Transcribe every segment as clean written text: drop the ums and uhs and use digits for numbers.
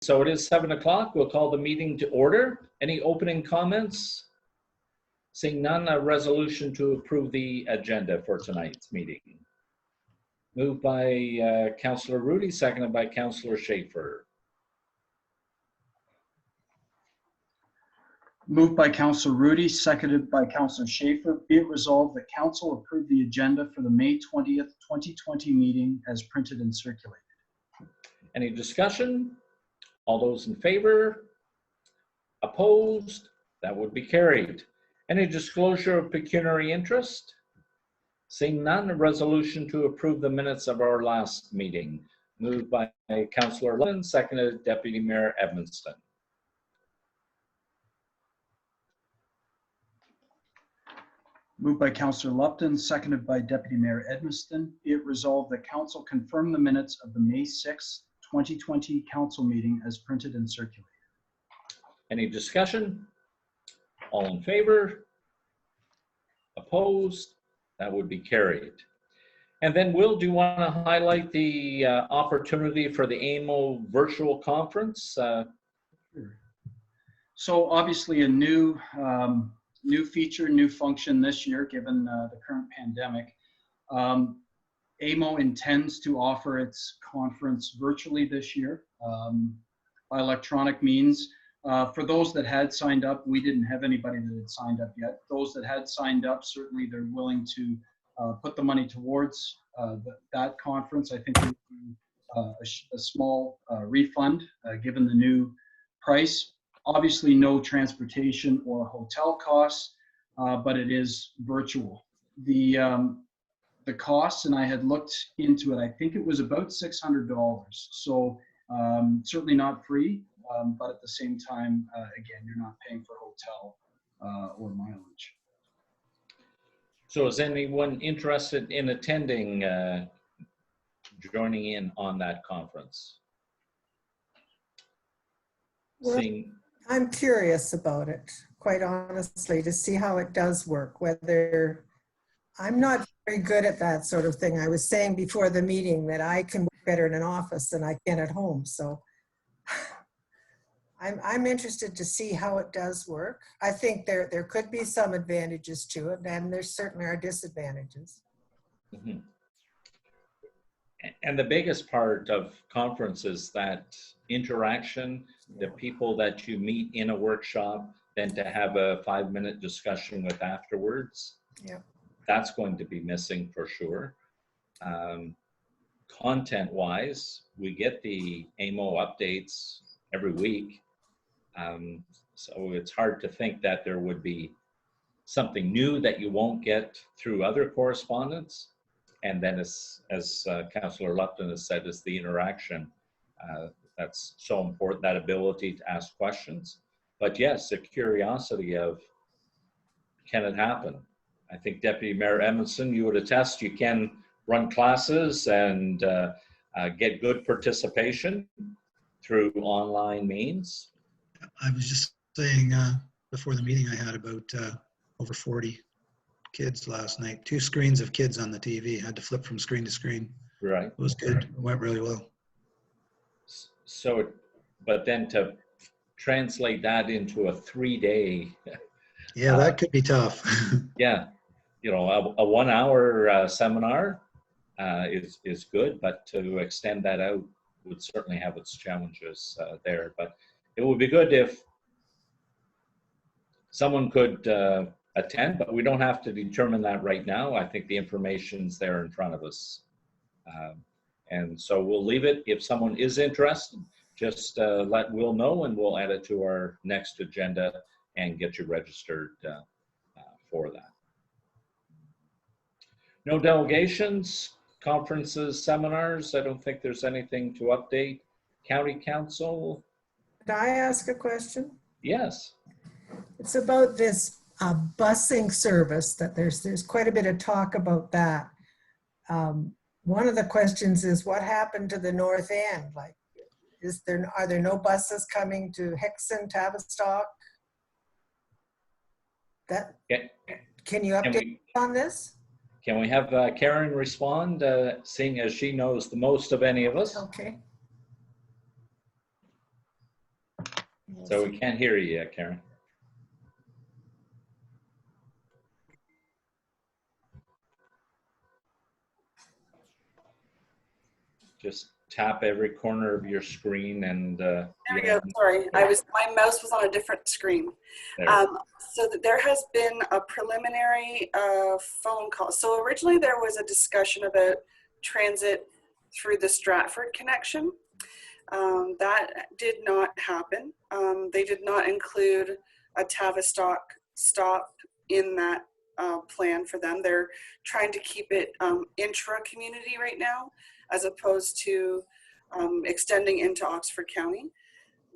So it is 7 o'clock. We'll call the meeting to order. Any opening comments? Seeing none, a resolution to approve the agenda for tonight's meeting. Moved by Councillor Rudy, seconded by Councillor Schaefer. Moved by Councillor Rudy, seconded by Councillor Schaefer. Be it resolved that Council approve the agenda for the May 20th, 2020 meeting as printed and circulated. Any discussion? All those in favor? Opposed? That would be carried. Any disclosure of pecuniary interest? Seeing none, a resolution to approve the minutes of our last meeting. Moved by Councillor Lupton, seconded Deputy Mayor Edmonston. Moved by Councillor Lupton, seconded by Deputy Mayor Edmonston. Be it resolved that Council confirm the minutes of the May 6th, 2020 Council meeting as printed and circulated. Any discussion? All in favor? Opposed? That would be carried. And then, Will, do you want to highlight the opportunity for the AMO virtual conference? So obviously a new feature, new function this year, given the current pandemic. AMO intends to offer its conference virtually this year by electronic means. For those that had signed up, we didn't have anybody that had signed up yet. Those that had signed up, certainly they're willing to put the money towards that conference. I think it would be a small refund given the new price. Obviously no transportation or hotel costs, but it is virtual. The costs, and I had looked into it, I think it was about $600. So certainly not free, but at the same time, again, you're not paying for hotel or mileage. So is anyone interested in attending, joining in on that conference? Well, I'm curious about it, quite honestly, to see how it does work, whether I'm not very good at that sort of thing. I was saying before the meeting that I can work better in an office than I can at home. So I'm interested to see how it does work. I think there could be some advantages to it, and there certainly are disadvantages. Mm-hmm. And the biggest part of conference is that interaction, the people that you meet in a workshop, then to have a 5-minute discussion with afterwards. Yeah. That's going to be missing for sure. Content-wise, we get the AMO updates every week. So it's hard to think that there would be something new that you won't get through other correspondence. And then as Councillor Lupton has said, is the interaction. That's so important, that ability to ask questions. But yes, the curiosity of, can it happen? I think Deputy Mayor Edmonston, you would attest, you can run classes and get good participation through online means. I was just saying before the meeting I had about over 40 kids last night. 2 screens of kids on the TV. Had to flip from screen to screen. Right. It was good. It went really well. So, but then to translate that into a 3-day. Yeah, that could be tough. Yeah. You know, a 1-hour seminar is good, but to extend that out would certainly have its challenges there. But it would be good if someone could attend, but we don't have to determine that right now. I think the information's there in front of us. And so we'll leave it. If someone is interested, just let Will know and we'll add it to our next agenda and get you registered for that. No delegations, conferences, seminars. I don't think there's anything to update. County Council. Could I ask a question? Yes. It's about this busing service that there's quite a bit of talk about that. One of the questions is what happened to the North End? Like, are there no buses coming to Hickson, Tavistock? Can you update on this? Can we have Karen respond, seeing as she knows the most of any of us? Okay. So we can't hear you yet, Karen. Just tap every corner of your screen and There we go. Sorry, my mouse was on a different screen. there. So that there has been a preliminary phone call. So originally there was a discussion about transit through the Stratford connection. That did not happen. They did not include a Tavistock stop in that plan for them. They're trying to keep it intra-community right now, as opposed to extending into Oxford County.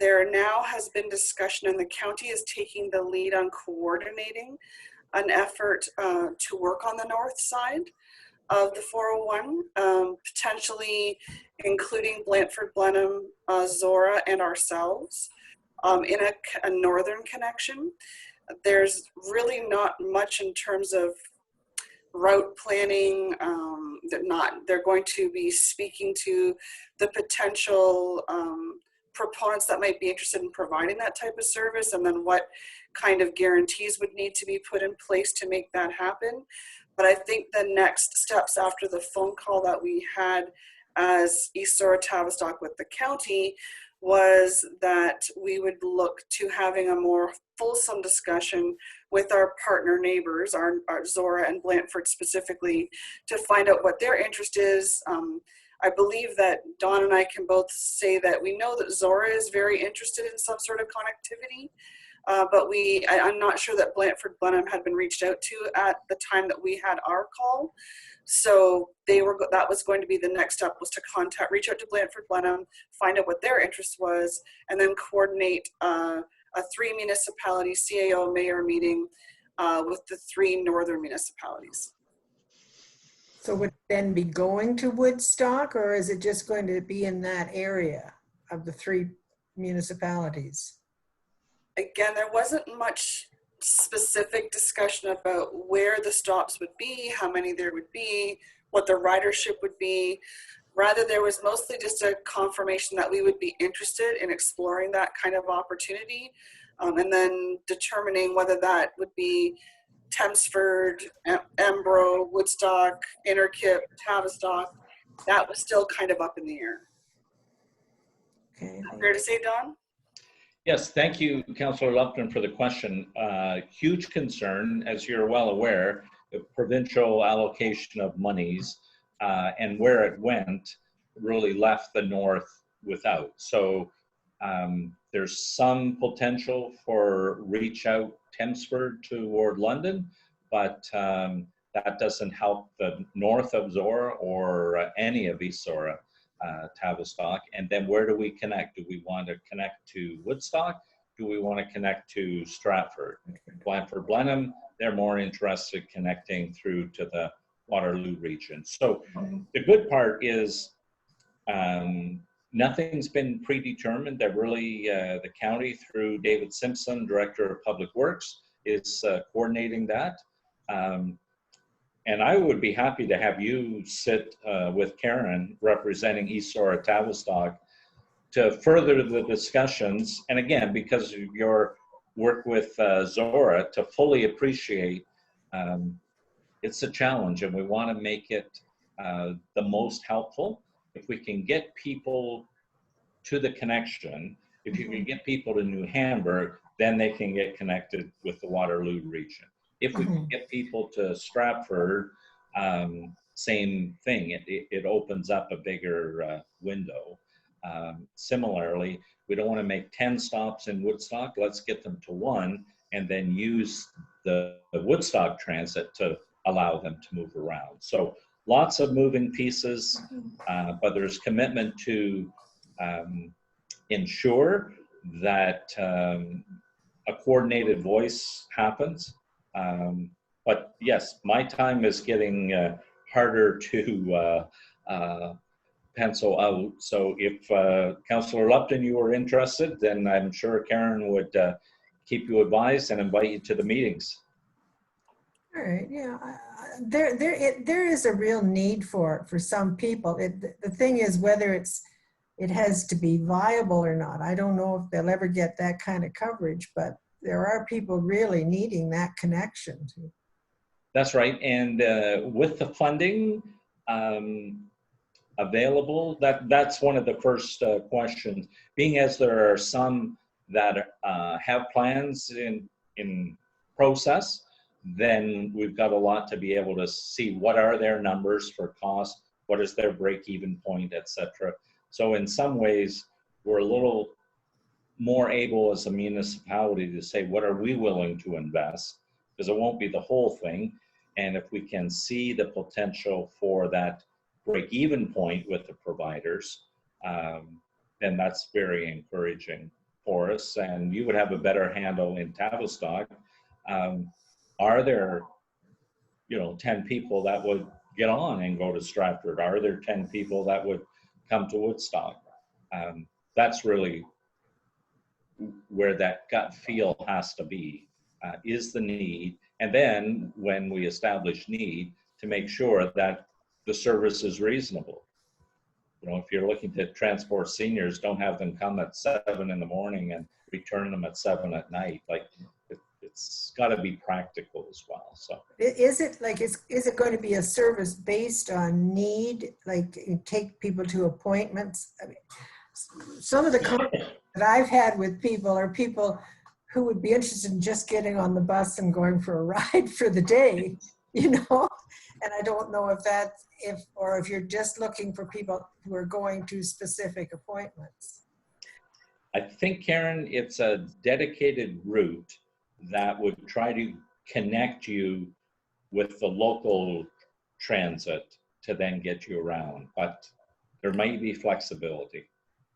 There now has been discussion, and the county is taking the lead on coordinating an effort to work on the north side of the 401, potentially including Blandford, Blenheim, Zorra, and ourselves in a northern connection. There's really not much in terms of route planning. They're going to be speaking to the potential proponents that might be interested in providing that type of service, and then what kind of guarantees would need to be put in place to make that happen. But I think the next steps after the phone call that we had as East Zorra-Tavistock with the county was that we would look to having a more fulsome discussion with our partner neighbors, our Zorra and Blandford specifically, to find out what their interest is. I believe that Dawn and I can both say that we know that Zorra is very interested in some sort of connectivity, but I'm not sure that Blandford Blenheim had been reached out to at the time that we had our call. So that was going to be the next step, was to reach out to Blandford Blenheim, find out what their interest was, and then coordinate a 3 municipality CAO mayor meeting with the 3 northern municipalities. So would it then be going to Woodstock, or is it just going to be in that area of the 3 municipalities? Again, there wasn't much specific discussion about where the stops would be, how many there would be, what the ridership would be. Rather, there was mostly just a confirmation that we would be interested in exploring that kind of opportunity, and then determining whether that would be Chelmsford, Embro, Woodstock, Innerkip, Tavistock. That was still kind of up in the air. Okay. Fair to say, Don? Yes, thank you, Councillor Lupton, for the question. Huge concern, as you're well aware, the provincial allocation of monies and where it went really left the north without. So there's some potential for reach out Chelmsford toward London, but that doesn't help the north of Zorra or any of East Zorra. Tavistock. And then where do we connect? Do we want to connect to Woodstock? Do we want to connect to Stratford? Blandford Blenheim, they're more interested connecting through to the Waterloo region. So the good part is nothing's been predetermined. That really the county through David Simpson, Director of Public Works, is coordinating that. And I would be happy to have you sit with Karen representing East Zorra-Tavistock to further the discussions. And again, because of your work with Zorra, to fully appreciate it's a challenge, and we want to make it the most helpful. If we can get people to the connection, if you can get people to New Hamburg, then they can get connected with the Waterloo region. If we can get people to Stratford, same thing. It opens up a bigger window. Similarly, we don't want to make 10 stops in Woodstock. Let's get them to 1 and then use the Woodstock transit to allow them to move around. So lots of moving pieces, but there's commitment to ensure that a coordinated voice happens. But yes, my time is getting harder to pencil out. So if Councillor Lupton, you were interested, then I'm sure Karen would keep you advised and invite you to the meetings. All right, yeah, there is a real need for some people. The thing is whether it's it has to be viable or not. I don't know if they'll ever get that kind of coverage, but there are people really needing that connection. That's right. And with the funding available, that's one of the first questions. Being as there are some that have plans in process, then we've got a lot to be able to see what are their numbers for cost, what is their break-even point, etc. So in some ways, we're a little more able as a municipality to say, what are we willing to invest? Because it won't be the whole thing. And if we can see the potential for that break-even point with the providers, then that's very encouraging for us. And you would have a better handle in Tavistock. Are there, 10 people that would get on and go to Stratford? Are there 10 people that would come to Woodstock? That's really where that gut feel has to be, is the need. And then when we establish need, to make sure that the service is reasonable. If you're looking to transport seniors, don't have them come at 7 in the morning and return them at 7 at night. Like, it's got to be practical as well. So is it going to be a service based on need, like you take people to appointments? I mean, some of the comments that I've had with people are people who would be interested in just getting on the bus and going for a ride for the day, and I don't know if you're just looking for people who are going to specific appointments. I think, Karen, it's a dedicated route that would try to connect you with the local transit to then get you around, but there might be flexibility.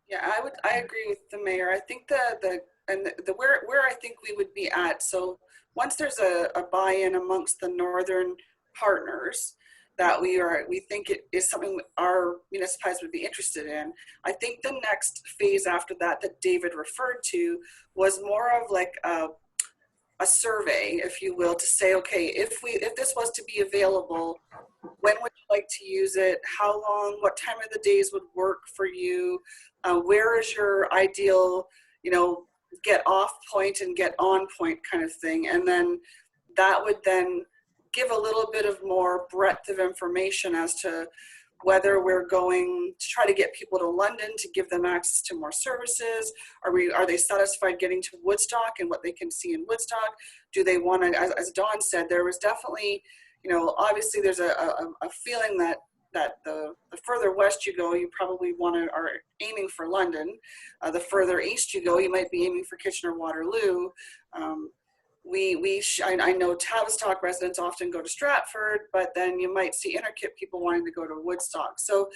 Yeah, I agree with the mayor. I think where I think we would be at. So once there's a buy-in amongst the northern partners that we think it is something our municipalities would be interested in. I think the next phase after that David referred to was more of like a survey, if you will, to say, okay, if this was to be available, when would you like to use it? How long? What time of the days would work for you? Where is your ideal, get off point and get on point kind of thing? And then that would then give a little bit of more breadth of information as to whether we're going to try to get people to London to give them access to more services. Are they satisfied getting to Woodstock and what they can see in Woodstock? Do they want to, as Dawn said, there was definitely, obviously there's a feeling that the further west you go, you probably are aiming for London. The further east you go, you might be aiming for Kitchener-Waterloo. I know Tavistock residents often go to Stratford, but then you might see Innerkip people wanting to go to Woodstock. So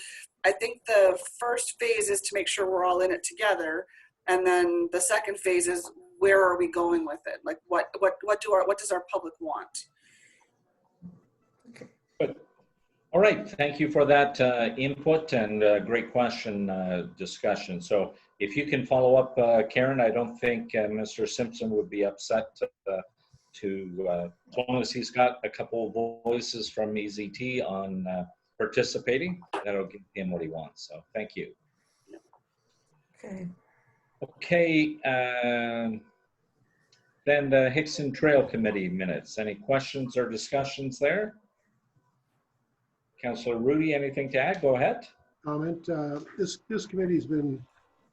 I think the first phase is to make sure we're all in it together. And then the second phase is, where are we going with it? Like what does our public want? Okay. Good. All right, thank you for that input and great question discussion. So if you can follow up, Karen, I don't think Mr. Simpson would be upset as long as he's got a couple of voices from EZT on participating, that'll give him what he wants. So thank you. Okay. Okay, then the Hickson Trail Committee minutes. Any questions or discussions there? Councillor Rudy, anything to add? Go ahead. Comment. This committee's been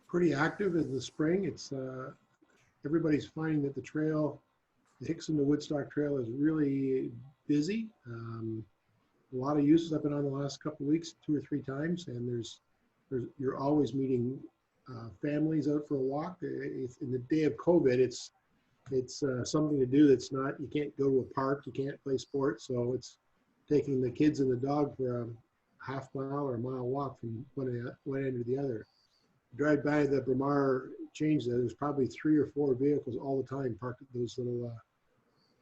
pretty active in the spring. It's everybody's finding that the Hickson to Woodstock Trail is really busy. A lot of uses. I've been on the last couple of weeks, 2 or 3 times, and you're always meeting families out for a walk. In the day of COVID, it's something to do that's not, you can't go to a park, you can't play sports, so it's taking the kids and the dog for a half-mile or a mile walk from one end to the other. Drive by the Bromar change there, there's probably 3 or 4 vehicles all the time parked at those little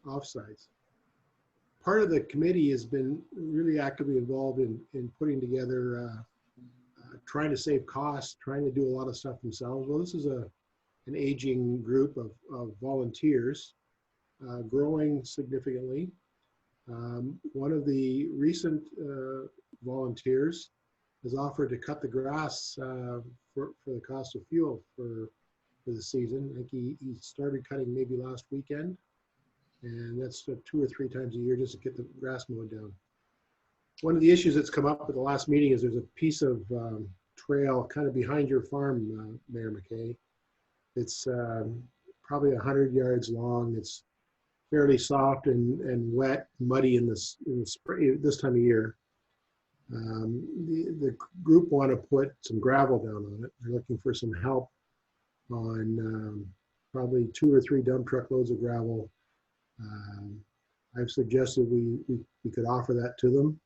offsites. Part of the committee has been really actively involved in putting together, trying to save costs, trying to do a lot of stuff themselves. Well, this is an aging group of volunteers, growing significantly. One of the recent volunteers has offered to cut the grass for the cost of fuel for the season. I think he started cutting maybe last weekend, and that's 2 or 3 times a year just to get the grass mowed down. One of the issues that's come up at the last meeting is there's a piece of trail kind of behind your farm, Mayor McKay. It's probably 100 yards long. It's fairly soft and wet, muddy in the spring this time of year. The group want to put some gravel down on it. They're looking for some help on probably 2 or 3 dump truck loads of gravel. I've suggested we could offer that to them.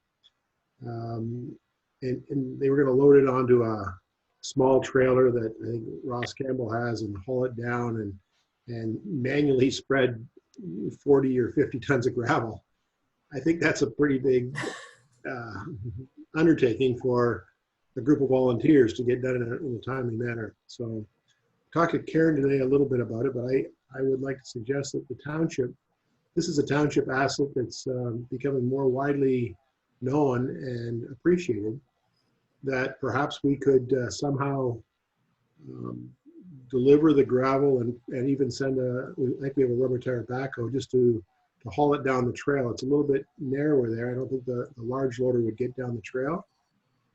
And they were going to load it onto a small trailer that I think Ross Campbell has and haul it down and manually spread 40 or 50 tons of gravel. I think that's a pretty big undertaking for a group of volunteers to get done in a timely manner. So talked to Karen today a little bit about it, but I would like to suggest that the township, this is a township asset that's becoming more widely known and appreciated, that perhaps we could somehow deliver the gravel and even send I think we have a rubber tire backhoe just to haul it down the trail. It's a little bit narrower there. I don't think the large loader would get down the trail,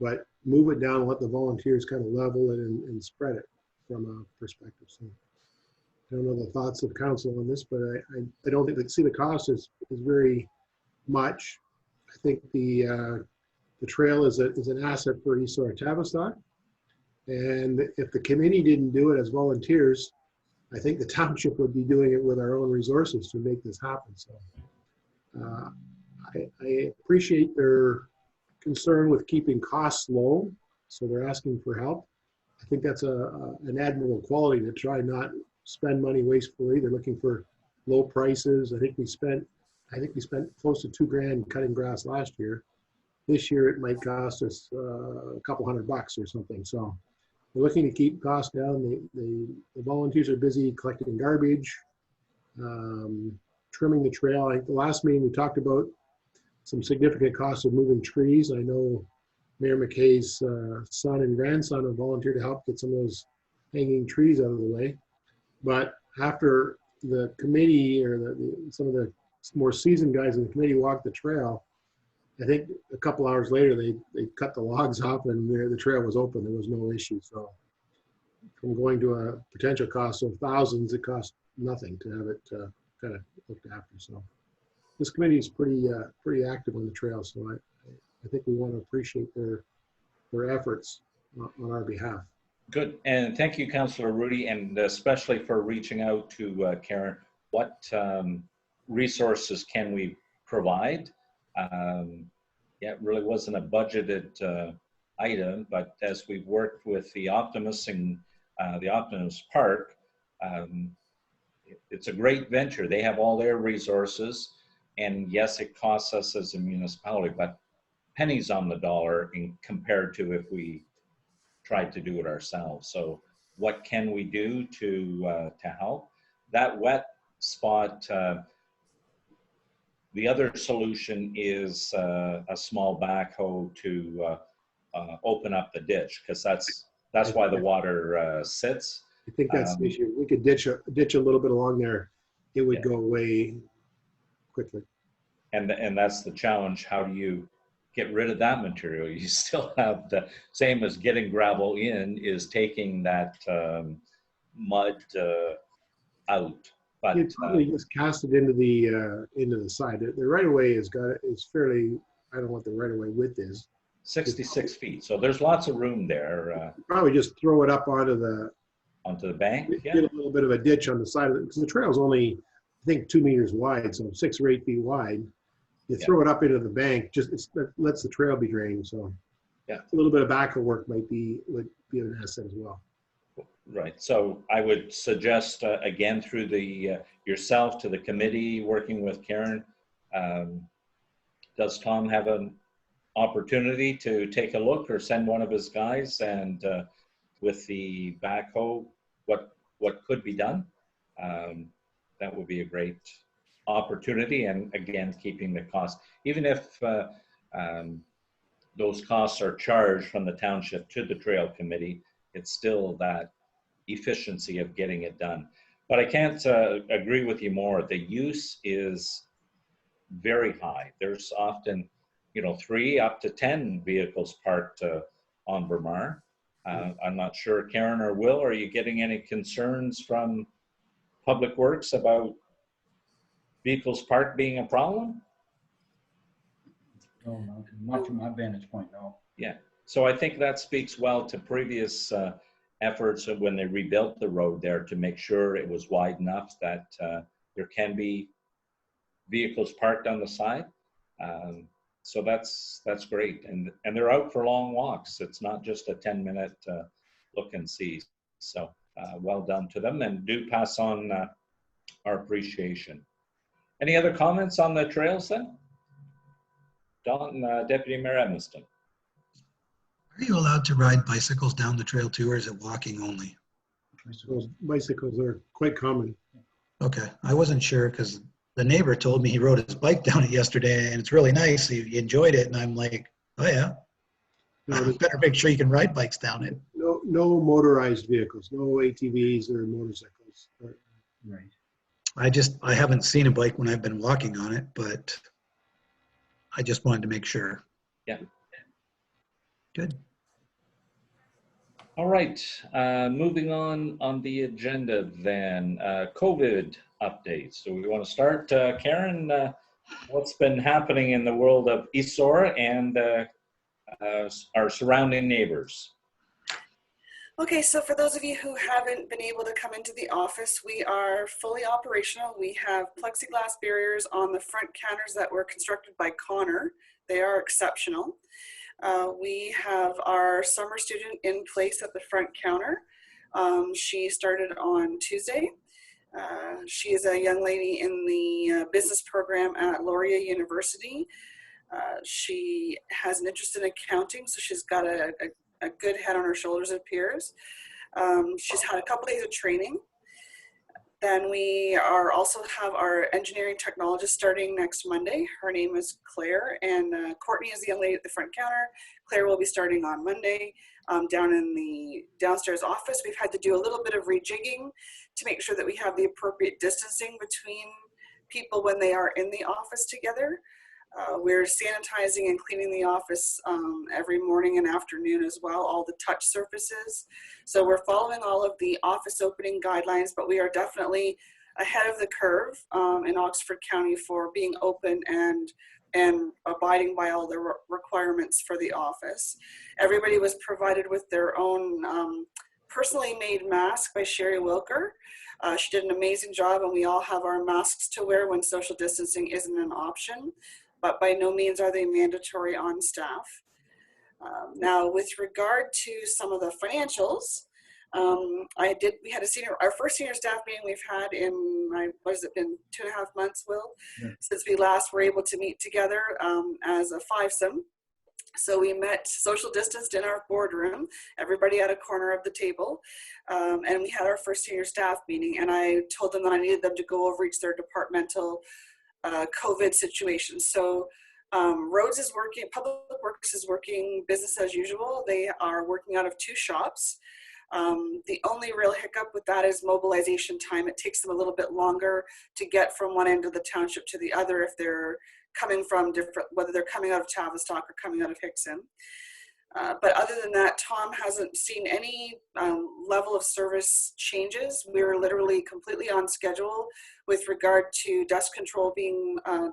but move it down and let the volunteers kind of level it and spread it from a perspective. So I don't know the thoughts of council on this, but I don't think the cost is very much. I think the trail is an asset for East Zorra-Tavistock. And if the committee didn't do it as volunteers, I think the township would be doing it with our own resources to make this happen. So I appreciate their concern with keeping costs low. So they're asking for help. I think that's an admirable quality to try not spend money wastefully. They're looking for low prices. I think we spent close to $2,000 cutting grass last year. This year it might cost us a couple $100 or something. So we're looking to keep costs down. The volunteers are busy collecting garbage, trimming the trail. I think the last meeting we talked about some significant costs of moving trees. I know Mayor McKay's son and grandson have volunteered to help get some of those hanging trees out of the way. But after the committee or some of the more seasoned guys in the committee walked the trail, I think a couple hours later they cut the logs off and the trail was open. There was no issue. So from going to a potential cost of thousands, it cost nothing to have it kind of looked after. So this committee is pretty active on the trail. So I think we want to appreciate their efforts on our behalf. Good, and thank you, Councillor Rudy, and especially for reaching out to Karen. What resources can we provide? Yeah, it really wasn't a budgeted item, but as we've worked with the Optimists and the Optimist Park, it's a great venture. They have all their resources, and yes, it costs us as a municipality, but pennies on the dollar compared to if we tried to do it ourselves. So what can we do to help? That wet spot, the other solution is a small backhoe to open up the ditch, because that's why the water sits. I think that's the issue. We could ditch a little bit along there. It would go away quickly. And that's the challenge. How do you get rid of that material? You still have the same as getting gravel in, is taking that mud out. But you probably just cast it into the side. The right of way is fairly. I don't know what the right of way width is. 66 feet. So there's lots of room there. Probably just throw it up onto the bank. Get a little bit of a ditch on the side of it, because the trail is only, I think, 2 meters wide, so 6 or 8 feet wide. You throw it up into the bank, it lets the trail be drained. So a little bit of backhoe work would be an asset as well. Right. So I would suggest, again, through the yourself to the committee, working with Karen, does Tom have an opportunity to take a look, or send one of his guys, and with the backhoe, what could be done? That would be a great opportunity, and again, keeping the cost. Even if those costs are charged from the township to the trail committee, it's still that efficiency of getting it done. But I can't agree with you more. The use is very high. There's often, 3 up to 10 vehicles parked on Bromar. I'm not sure, Karen or Will, are you getting any concerns from Public Works about vehicles parked being a problem? No, not from my vantage point, no. Yeah. So I think that speaks well to previous efforts of when they rebuilt the road there to make sure it was wide enough that there can be vehicles parked on the side. So that's great. And they're out for long walks. It's not just a 10-minute look and see. So well done to them, and do pass on our appreciation. Any other comments on the trails then? Don, Deputy Mayor Edmiston. Are you allowed to ride bicycles down the trail too, or is it walking only? Those bicycles are quite common. Okay, I wasn't sure because the neighbor told me he rode his bike down it yesterday and it's really nice. He enjoyed it. And I'm like, oh yeah, No, there's better make sure you can ride bikes down it. no motorized vehicles, no ATVs or motorcycles. Right. I haven't seen a bike when I've been walking on it, but I just wanted to make sure. Yeah. Good. All right, moving on the agenda then, COVID updates. So we want to start, Karen, what's been happening in the world of East Zorra and our surrounding neighbors? Okay, so for those of you who haven't been able to come into the office, we are fully operational. We have plexiglass barriers on the front counters that were constructed by Connor. They are exceptional. We have our summer student in place at the front counter. She started on Tuesday. She is a young lady in the business program at Laurier University. She has an interest in accounting, so she's got a good head on her shoulders, it appears. She's had a couple days of training. Then we also have our engineering technologist starting next Monday. Her name is Claire, and Courtney is the young lady at the front counter. Claire will be starting on Monday down in the downstairs office. We've had to do a little bit of rejigging to make sure that we have the appropriate distancing between people when they are in the office together. We're sanitizing and cleaning the office every morning and afternoon as well, all the touch surfaces. So we're following all of the office opening guidelines, but we are definitely ahead of the curve in Oxford County for being open and abiding by all the requirements for the office. Everybody was provided with their own personally made mask by Sherry Wilker. She did an amazing job, and we all have our masks to wear when social distancing isn't an option, but by no means are they mandatory on staff. Now, with regard to some of the financials, we had our first senior staff meeting we've had in, what has it been, 2.5 months, Will? Yeah. Since we last were able to meet together as a fivesome. So we met social distanced in our boardroom, everybody at a corner of the table, and we had our first senior staff meeting, and I told them that I needed them to go over each their departmental COVID situation. So Roads is working, Public Works is working business as usual. They are working out of 2 shops. The only real hiccup with that is mobilization time. It takes them a little bit longer to get from one end of the township to the other if they're coming from whether they're coming out of Tavistock or coming out of Hickson. But other than that, Tom hasn't seen any level of service changes. We're literally completely on schedule with regard to dust control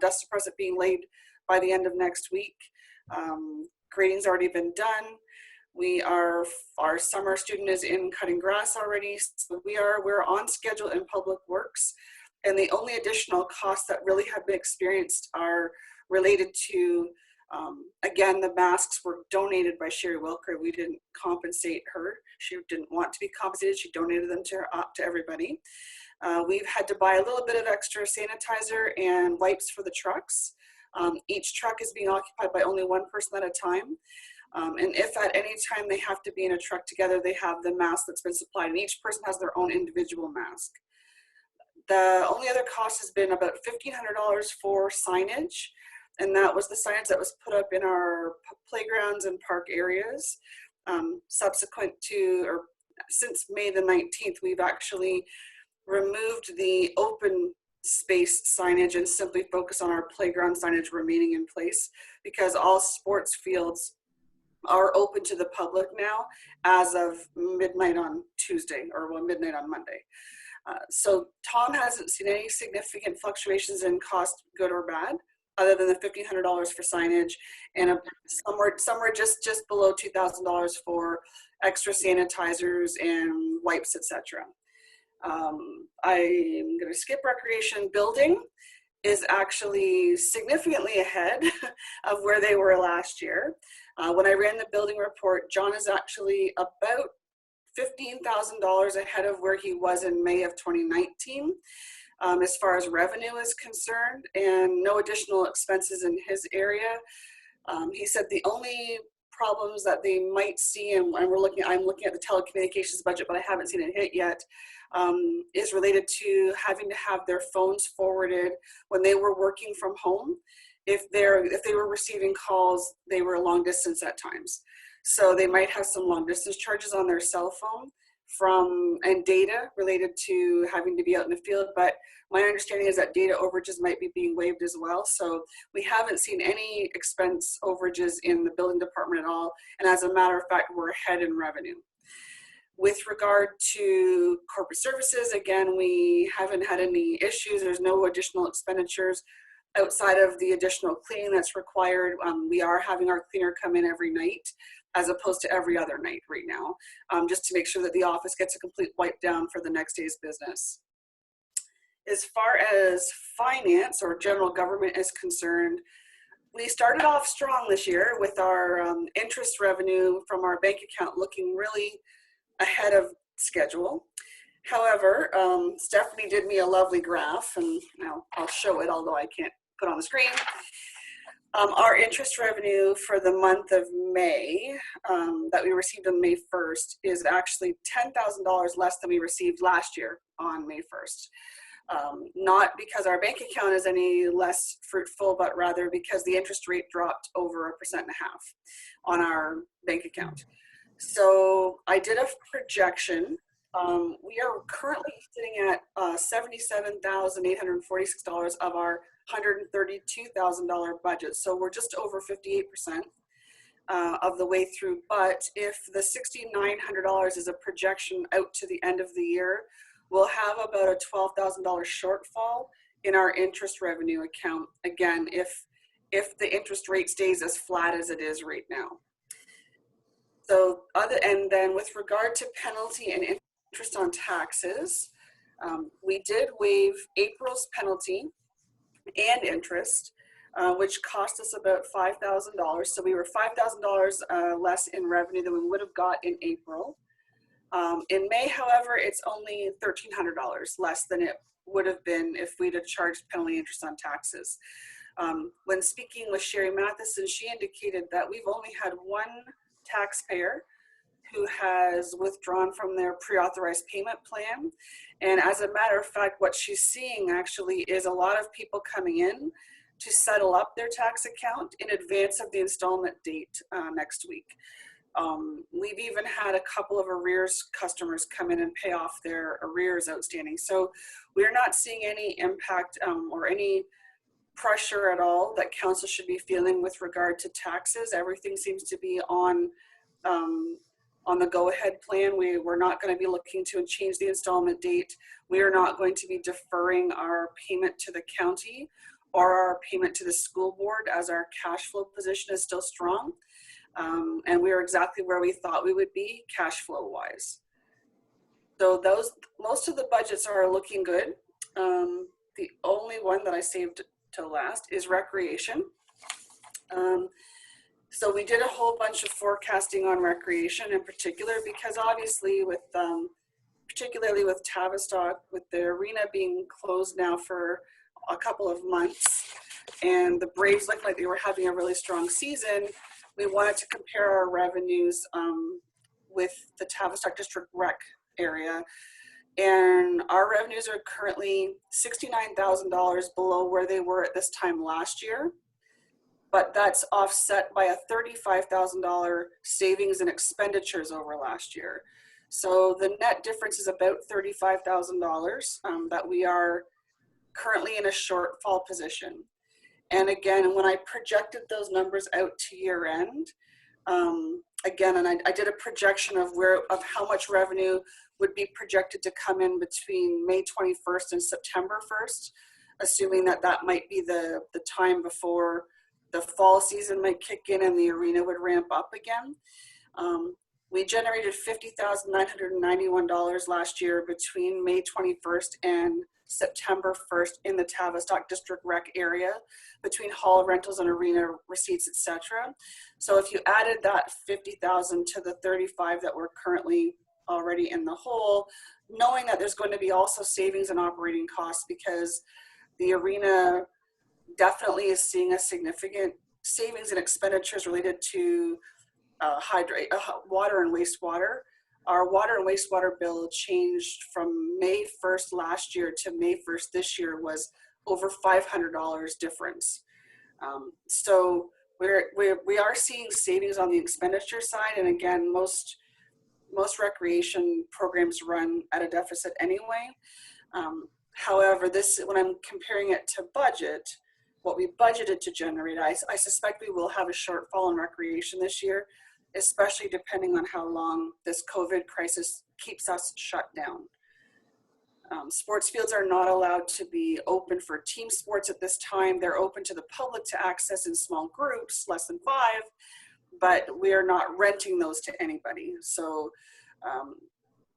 dust suppressant being laid by the end of next week. Grading's already been done. Our summer student is in cutting grass already. So we're on schedule in Public Works. And the only additional costs that really have been experienced are related to, again, the masks were donated by Sherry Wilker. We didn't compensate her. She didn't want to be compensated. She donated them to everybody. We've had to buy a little bit of extra sanitizer and wipes for the trucks. Each truck is being occupied by only one person at a time. And if at any time they have to be in a truck together, they have the mask that's been supplied, and each person has their own individual mask. The only other cost has been about $1,500 for signage, and that was the signage that was put up in our playgrounds and park areas. Subsequent to, or since May the 19th, we've actually removed the open space signage and simply focus on our playground signage remaining in place, because all sports fields are open to the public now as of midnight on Tuesday, or well, midnight on Monday. So Tom hasn't seen any significant fluctuations in cost, good or bad, other than the $1,500 for signage and somewhere just below $2,000 for extra sanitizers and wipes, etc. I'm going to skip recreation. Building is actually significantly ahead of where they were last year. When I ran the building report, John is actually about $15,000 ahead of where he was in May of 2019 as far as revenue is concerned, and no additional expenses in his area. He said the only problems that they might see, and I'm looking at the telecommunications budget, but I haven't seen it hit yet, is related to having to have their phones forwarded when they were working from home. If they were receiving calls, they were long distance at times. So they might have some long distance charges on their cell phone and data related to having to be out in the field. But my understanding is that data overages might be being waived as well. So we haven't seen any expense overages in the building department at all. And as a matter of fact, we're ahead in revenue. With regard to corporate services, again, we haven't had any issues. There's no additional expenditures outside of the additional cleaning that's required. We are having our cleaner come in every night as opposed to every other night right now, just to make sure that the office gets a complete wipe down for the next day's business. As far as finance or general government is concerned, we started off strong this year with our interest revenue from our bank account looking really ahead of schedule. However, Stephanie did me a lovely graph, and I'll show it, although I can't put on the screen. Our interest revenue for the month of May that we received on May 1st is actually $10,000 less than we received last year on May 1st. Not because our bank account is any less fruitful, but rather because the interest rate dropped over 1.5% on our bank account. So I did a projection. We are currently sitting at $77,846 of our $132,000 budget. So we're just over 58% of the way through. But if the $6,900 is a projection out to the end of the year, we'll have about a $12,000 shortfall in our interest revenue account. Again, if the interest rate stays as flat as it is right now. So and then with regard to penalty and interest on taxes, we did waive April's penalty and interest, which cost us about $5,000. So we were $5,000 less in revenue than we would have got in April. In May, however, it's only $1,300 less than it would have been if we'd have charged penalty interest on taxes. When speaking with Sherry Matheson, she indicated that we've only had one taxpayer who has withdrawn from their pre-authorized payment plan. And as a matter of fact, what she's seeing actually is a lot of people coming in to settle up their tax account in advance of the installment date next week. We've even had a couple of arrears customers come in and pay off their arrears outstanding. So we're not seeing any impact or any pressure at all that council should be feeling with regard to taxes. Everything seems to be on the go-ahead plan. We're not going to be looking to change the installment date. We are not going to be deferring our payment to the county or our payment to the school board, as our cash flow position is still strong. And we are exactly where we thought we would be cash flow wise. So most of the budgets are looking good. The only one that I saved to last is recreation. So we did a whole bunch of forecasting on recreation in particular, because obviously with, particularly with Tavistock, with the arena being closed now for a couple of months and the Braves looked like they were having a really strong season, we wanted to compare our revenues with the Tavistock District Rec area. And our revenues are currently $69,000 below where they were at this time last year. But that's offset by a $35,000 savings in expenditures over last year. So the net difference is about $35,000 that we are currently in a shortfall position. And again, when I projected those numbers out to year end, again, and I did a projection of how much revenue would be projected to come in between May 21st and September 1st, assuming that that might be the time before the fall season might kick in and the arena would ramp up again. We generated $50,991 last year between May 21st and September 1st in the Tavistock District Rec area between hall rentals and arena receipts, etc. So if you added that 50,000 to the 35 that we're currently already in the hole, knowing that there's going to be also savings in operating costs because the arena definitely is seeing a significant savings in expenditures related to water and wastewater. Our water and wastewater bill changed from May 1st last year to May 1st this year was over $500 difference. So we are seeing savings on the expenditure side. And again, most recreation programs run at a deficit anyway. However, when I'm comparing it to budget, what we budgeted to generate, I suspect we will have a shortfall in recreation this year, especially depending on how long this COVID crisis keeps us shut down. Sports fields are not allowed to be open for team sports at this time. They're open to the public to access in small groups, less than 5, but we are not renting those to anybody. So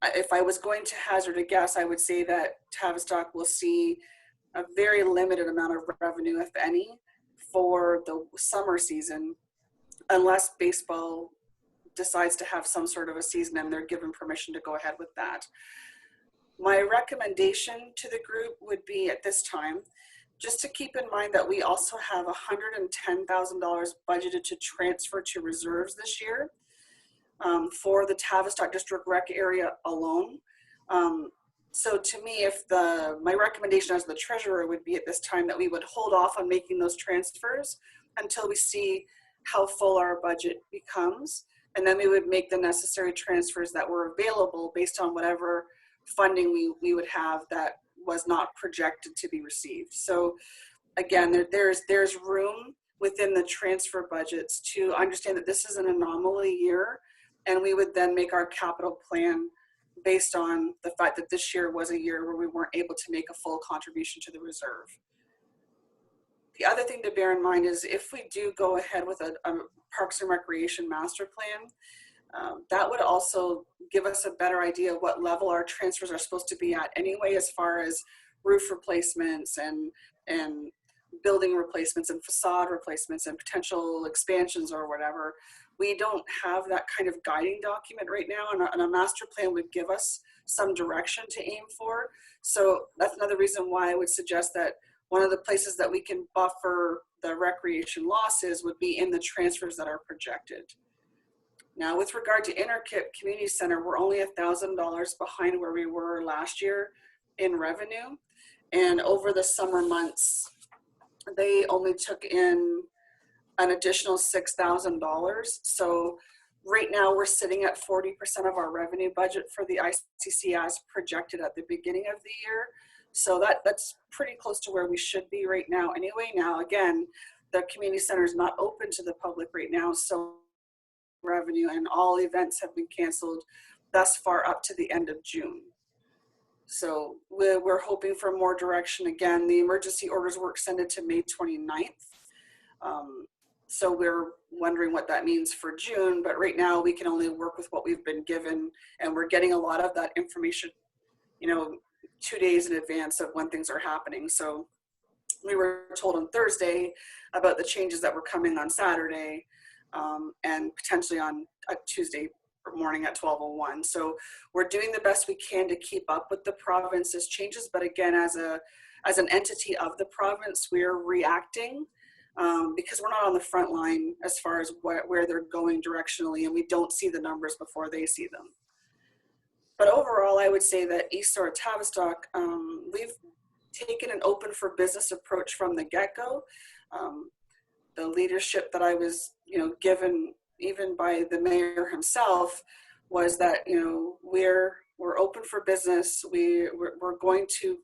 if I was going to hazard a guess, I would say that Tavistock will see a very limited amount of revenue, if any, for the summer season, unless baseball decides to have some sort of a season and they're given permission to go ahead with that. My recommendation to the group would be at this time, just to keep in mind that we also have $110,000 budgeted to transfer to reserves this year for the Tavistock District Rec area alone. So to me, my recommendation as the treasurer would be at this time that we would hold off on making those transfers until we see how full our budget becomes. And then we would make the necessary transfers that were available based on whatever funding we would have that was not projected to be received. So again, there's room within the transfer budgets to understand that this is an anomaly year, and we would then make our capital plan based on the fact that this year was a year where we weren't able to make a full contribution to the reserve. The other thing to bear in mind is if we do go ahead with a Parks and Recreation master plan, that would also give us a better idea of what level our transfers are supposed to be at anyway, as far as roof replacements and building replacements and facade replacements and potential expansions or whatever. We don't have that kind of guiding document right now, and a master plan would give us some direction to aim for. So that's another reason why I would suggest that one of the places that we can buffer the recreation losses would be in the transfers that are projected. Now, with regard to Interkip Community Center, we're only $1,000 behind where we were last year in revenue. And over the summer months, they only took in an additional $6,000. So right now we're sitting at 40% of our revenue budget for the ICC as projected at the beginning of the year. So that's pretty close to where we should be right now anyway. Now, again, the community center is not open to the public right now, so revenue and all events have been canceled thus far up to the end of June. So we're hoping for more direction. Again, the emergency orders were extended to May 29th. So we're wondering what that means for June, but right now we can only work with what we've been given, and we're getting a lot of that information, 2 days in advance of when things are happening. So we were told on Thursday about the changes that were coming on Saturday, and potentially on a Tuesday morning at 12:01. So we're doing the best we can to keep up with the province's changes, but again, as an entity of the province, we're reacting because we're not on the front line as far as where they're going directionally, and we don't see the numbers before they see them. But overall, I would say that East Zorra-Tavistock, we've taken an open for business approach from the get-go. The leadership that I was, given even by the mayor himself was that, we're open for business. We're going to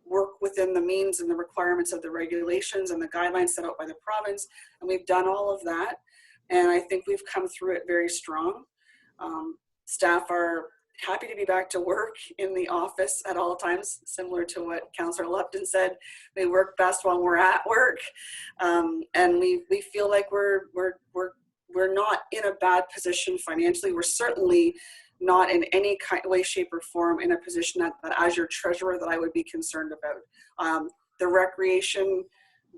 work within the means and the requirements of the regulations and the guidelines set out by the province. And we've done all of that. And I think we've come through it very strong. Staff are happy to be back to work in the office at all times, similar to what Councillor Lupton said. We work best when we're at work. And we feel like we're not in a bad position financially. We're certainly not in any way, shape, or form in a position that as your treasurer that I would be concerned about. The recreation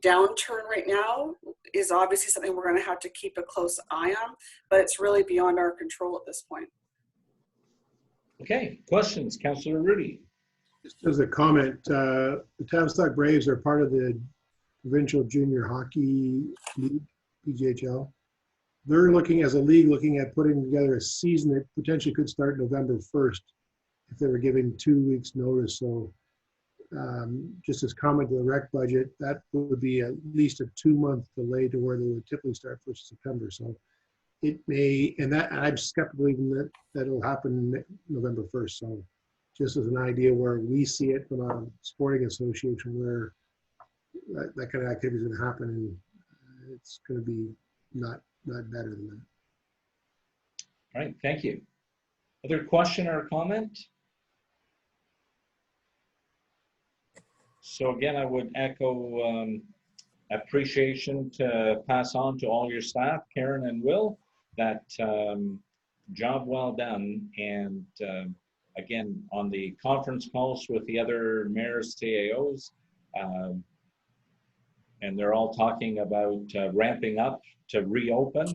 downturn right now is obviously something we're going to have to keep a close eye on, but it's really beyond our control at this point. Okay, questions, Councillor Rudy? Just as a comment, the Tavistock Braves are part of the Provincial Junior Hockey League, PJHL. They're looking, as a league, looking at putting together a season that potentially could start November 1st if they were giving 2 weeks notice. So just as comment to the rec budget, that would be at least a 2-month delay to where they would typically start 1st of September. So it may, and that I'm skeptical even that it'll happen November 1st. So just as an idea where we see it from a sporting association where that kind of activity is going to happen, and it's going to be not better than that. All right, thank you. Other question or comment? So again, I would echo appreciation to pass on to all your staff, Karen and Will, that job well done. And again, on the conference calls with the other mayors, CAOs, and they're all talking about ramping up to reopen.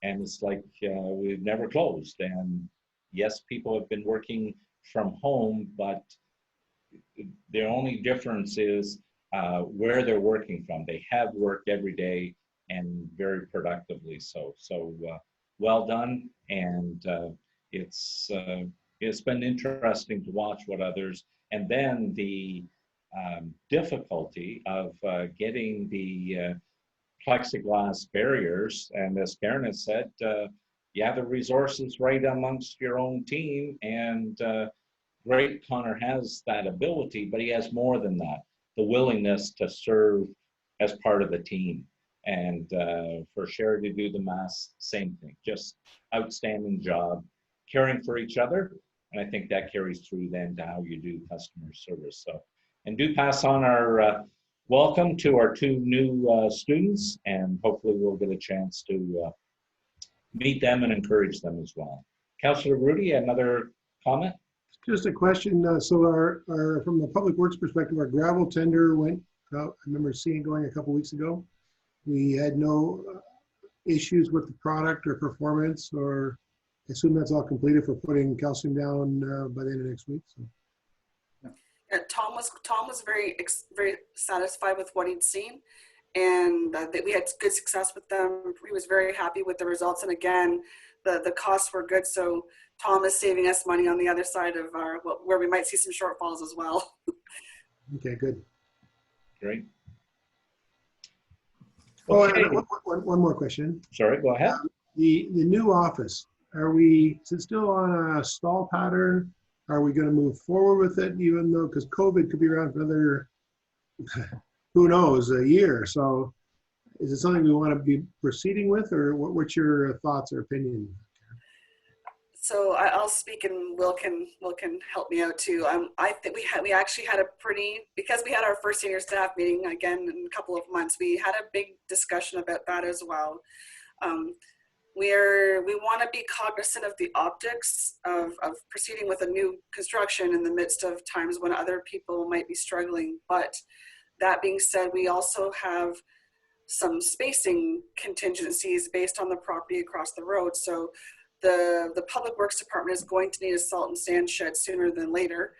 And it's like we've never closed. And yes, people have been working from home, but the only difference is where they're working from. They have worked every day and very productively. So well done. And it's been interesting to watch what others, and then the difficulty of getting the plexiglass barriers. And as Karen has said, you have the resources right amongst your own team, and great, Connor has that ability, but he has more than that, the willingness to serve as part of the team. And for Sherry to do the mass, same thing, just outstanding job caring for each other. And I think that carries through then to how you do customer service. So, and do pass on our welcome to our 2 new students, and hopefully we'll get a chance to meet them and encourage them as well. Councillor Rudy, another comment? Just a question. So our from the public works perspective, our gravel tender went out. I remember seeing it going a couple weeks ago. We had no issues with the product or performance, or I assume that's all completed for putting calcium down by the end of next week. So. Yeah, Tom was very satisfied with what he'd seen, and that we had good success with them. He was very happy with the results, and again, the costs were good. So Tom is saving us money on the other side of our where we might see some shortfalls as well. Okay, good. Great. Oh, Okay. one more question. Sorry, go ahead. The new office, is it still on a stall pattern? Are we going to move forward with it, even though, because COVID could be around for another, who knows, a year? So is it something we want to be proceeding with, or what's your thoughts or opinion? So I'll speak, and Will can help me out too. I think we actually had a because we had our first senior staff meeting again in a couple of months. We had a big discussion about that as well. We want to be cognizant of the optics of proceeding with a new construction in the midst of times when other people might be struggling. But that being said, we also have some spacing contingencies based on the property across the road. So the Public Works Department is going to need a salt and sand shed sooner than later.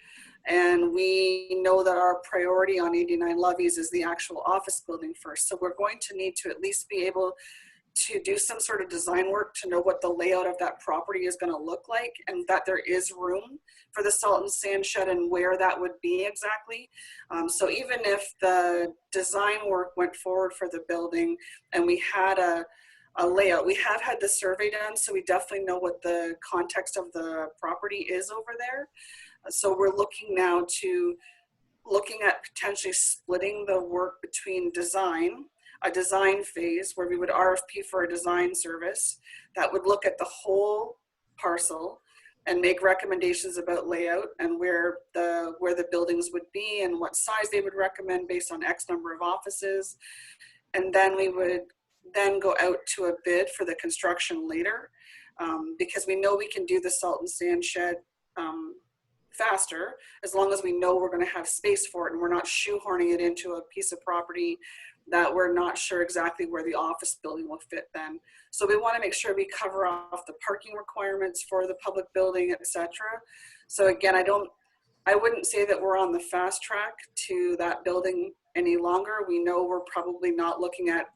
And we know that our priority on 89 Lovies is the actual office building first. So we're going to need to at least be able to do some sort of design work to know what the layout of that property is going to look like, and that there is room for the salt and sand shed and where that would be exactly. So even if the design work went forward for the building and we had a a layout. We have had the survey done, so we definitely know what the context of the property is over there. So we're looking now to looking at potentially splitting the work between design, a design phase where we would RFP for a design service that would look at the whole parcel and make recommendations about layout and where the buildings would be and what size they would recommend based on X number of offices. And then we would then go out to a bid for the construction later, because we know we can do the salt and sand shed faster, as long as we know we're going to have space for it and we're not shoehorning it into a piece of property that we're not sure exactly where the office building will fit then. So we want to make sure we cover off the parking requirements for the public building, etc. So again, I wouldn't say that we're on the fast track to that building any longer. We know we're probably not looking at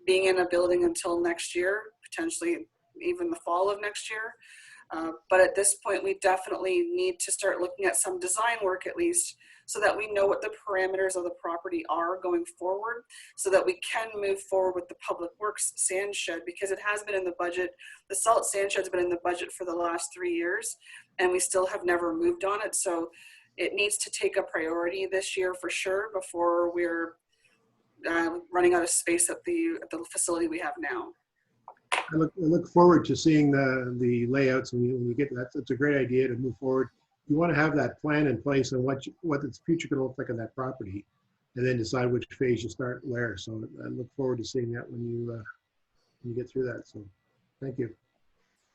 being in a building until next year, potentially even the fall of next year. But at this point, we definitely need to start looking at some design work at least, so that we know what the parameters of the property are going forward, so that we can move forward with the public works sand shed, because it has been in the budget. The salt sand shed has been in the budget for the last 3 years, and we still have never moved on it. So it needs to take a priority this year for sure, before we're running out of space at the facility we have now. I look forward to seeing the layouts when you get that. It's a great idea to move forward. You want to have that plan in place and what the future can look like on that property, and then decide which phase you start where. So I look forward to seeing that when you get through that. So thank you.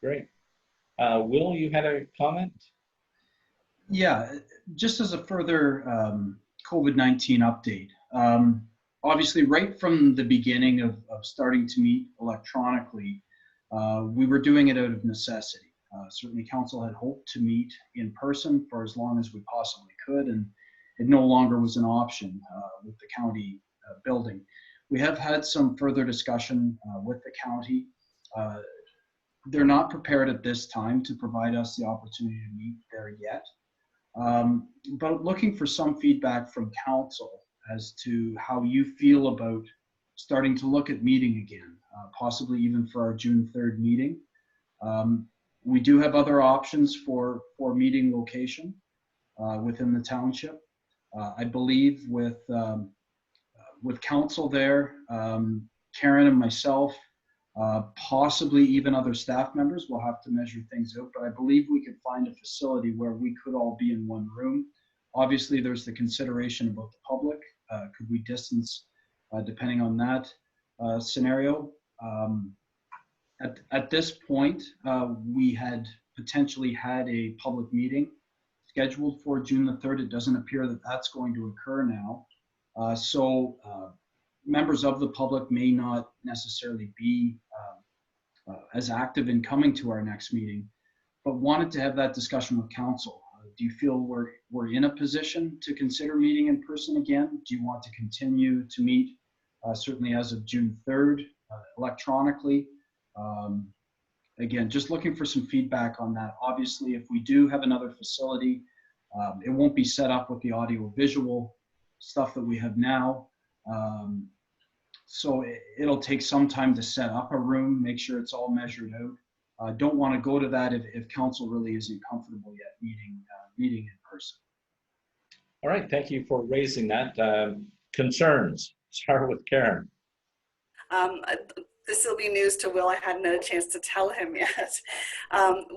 Great. Will, you had a comment? Yeah, just as a further COVID-19 update. Obviously, right from the beginning of starting to meet electronically, we were doing it out of necessity. Certainly, council had hoped to meet in person for as long as we possibly could, and it no longer was an option with the county building. We have had some further discussion with the county. They're not prepared at this time to provide us the opportunity to meet there yet, but looking for some feedback from council as to how you feel about starting to look at meeting again, possibly even for our June 3rd meeting. We do have other options for meeting location within the township. I believe with council there, Karen and myself, possibly even other staff members, will have to measure things out, but I believe we could find a facility where we could all be in one room. Obviously, there's the consideration about the public. Could we distance depending on that scenario? At this point, we had potentially had a public meeting scheduled for June the 3rd. It doesn't appear that that's going to occur now. So members of the public may not necessarily be as active in coming to our next meeting, but wanted to have that discussion with council. Do you feel we're in a position to consider meeting in person again? Do you want to continue to meet, certainly as of June 3rd, electronically? Again, just looking for some feedback on that. Obviously, if we do have another facility, it won't be set up with the audio visual stuff that we have now. So it'll take some time to set up a room, make sure it's all measured out. Don't want to go to that if council really isn't comfortable yet meeting in person. All right, thank you for raising that. Concerns, start with Karen. This will be news to Will. I hadn't had a chance to tell him yet.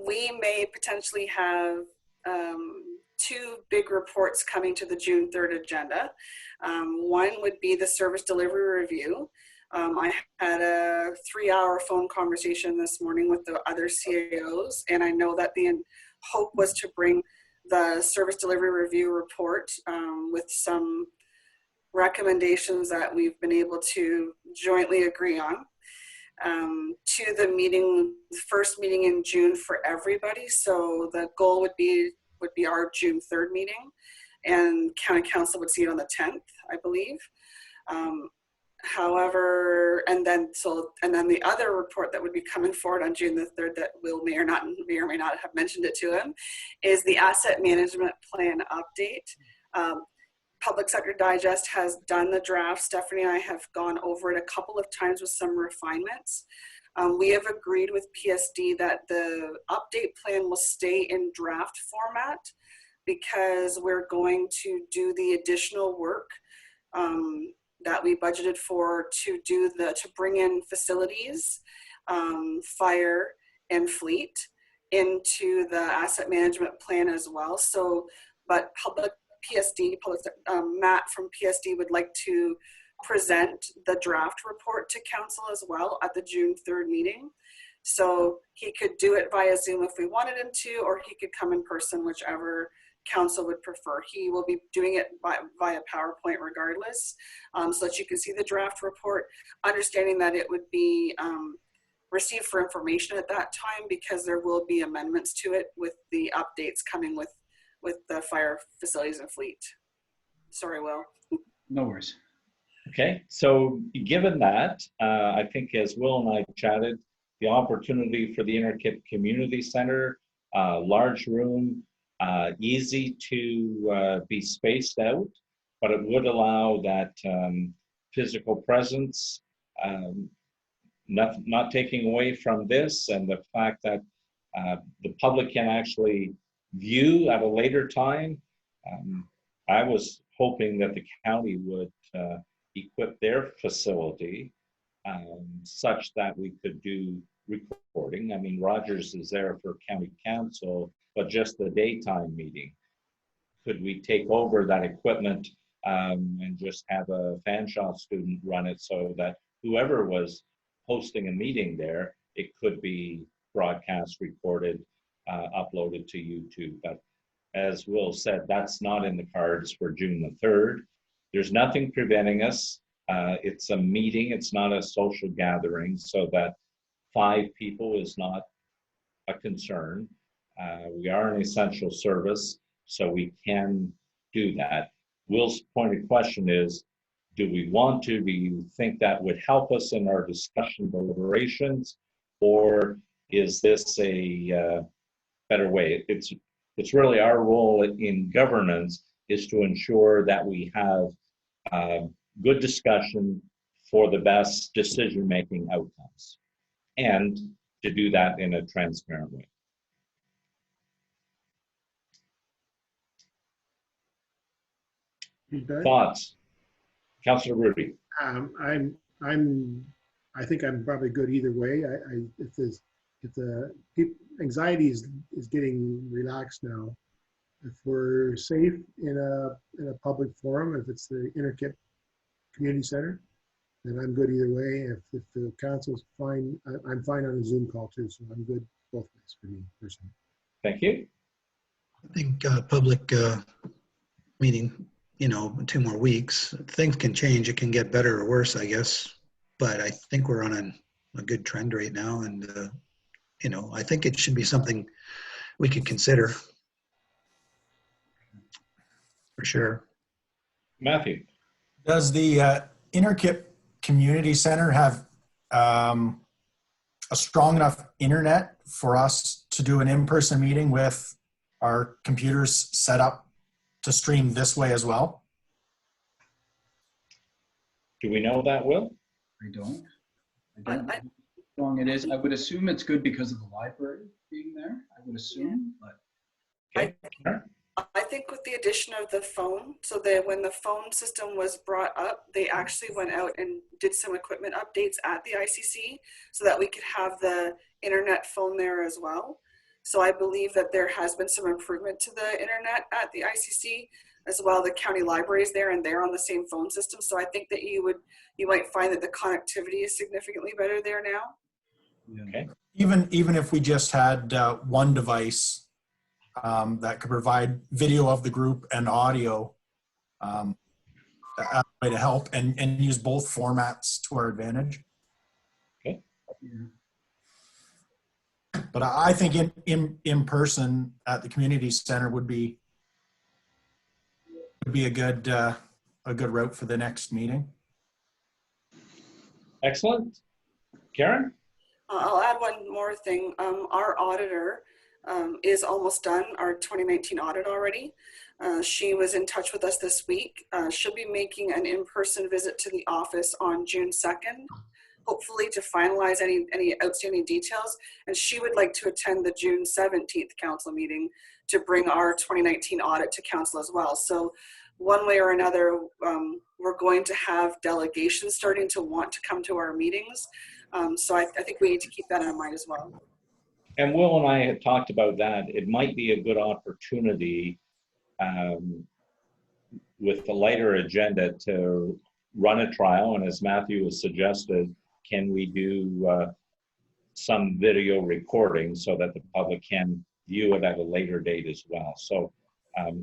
We may potentially have 2 big reports coming to the June 3rd agenda. One would be the service delivery review. I had a 3-hour phone conversation this morning with the other CAOs, and I know that the hope was to bring the service delivery review report with some recommendations that we've been able to jointly agree on to the first meeting in June for everybody. So the goal would be our June 3rd meeting, and county council would see it on the 10th, I believe. However, and then the other report that would be coming forward on June the 3rd that Will may or may not have mentioned it to him is the asset management plan update. Public Sector Digest has done the draft. Stephanie and I have gone over it a couple of times with some refinements. We have agreed with PSD that the update plan will stay in draft format because we're going to do the additional work that we budgeted for to bring in facilities, fire, and fleet into the asset management plan as well. So, but Matt from PSD would like to present the draft report to council as well at the June 3rd meeting. So he could do it via Zoom if we wanted him to, or he could come in person, whichever council would prefer. He will be doing it via PowerPoint regardless, so that you can see the draft report, understanding that it would be received for information at that time because there will be amendments to it with the updates coming with the fire facilities and fleet. Sorry, Will. No worries. Okay, so given that, I think as Will and I chatted, the opportunity for the Interkip Community Center, large room, easy to be spaced out, but it would allow that physical presence, not taking away from this, and the fact that the public can actually view at a later time. I was hoping that the county would equip their facility such that we could do recording. I mean, Rogers is there for county council, but just the daytime meeting. Could we take over that equipment and just have a Fanshawe student run it so that whoever was hosting a meeting there, it could be broadcast, recorded, uploaded to YouTube. But as Will said, that's not in the cards for June the 3rd. There's nothing preventing us. It's a meeting, it's not a social gathering, so that 5 people is not a concern. We are an essential service, so we can do that. Will's pointed question is, do we want to? Do you think that would help us in our discussion deliberations? Or is this a better way? It's really our role in governance is to ensure that we have good discussion for the best decision-making outcomes, and to do that in a transparent way. Thoughts? Councillor Rudy. I think I'm probably good either way. If the anxiety is getting relaxed now, if we're safe in a public forum, if it's the Interkip Community Center, then I'm good either way. If the council's fine, I'm fine on a Zoom call too, so I'm good both ways for me personally. Thank you. I think public meeting, 2 more weeks, things can change. It can get better or worse, I guess. But I think we're on a good trend right now. And, I think it should be something we could consider. For sure. Matthew. Does the Interkip Community Center have a strong enough internet for us to do an in-person meeting with our computers set up to stream this way as well? Do we know that, Will? I don't know how strong it is. I would assume it's good because of the library being there. I would assume, but. Okay. I think with the addition of the phone, so that when the phone system was brought up, they actually went out and did some equipment updates at the ICC so that we could have the internet phone there as well. So I believe that there has been some improvement to the internet at the ICC as well. The county library is there and they're on the same phone system. So I think that you might find that the connectivity is significantly better there now. Okay. Even if we just had one device that could provide video of the group and audio as a way to help and use both formats to our advantage. Okay. Yeah. But I think in person at the community center would be a good route for the next meeting. Excellent. Karen? I'll add one more thing. Our auditor is almost done, our 2019 audit already. She was in touch with us this week. She'll be making an in-person visit to the office on June 2nd hopefully to finalize any outstanding details. And she would like to attend the June 17th council meeting to bring our 2019 audit to council as well. So one way or another, we're going to have delegations starting to want to come to our meetings. So I think we need to keep that in mind as well. And Will and I had talked about that. It might be a good opportunity with a lighter agenda to run a trial. And as Matthew has suggested, can we do some video recording so that the public can view it at a later date as well? So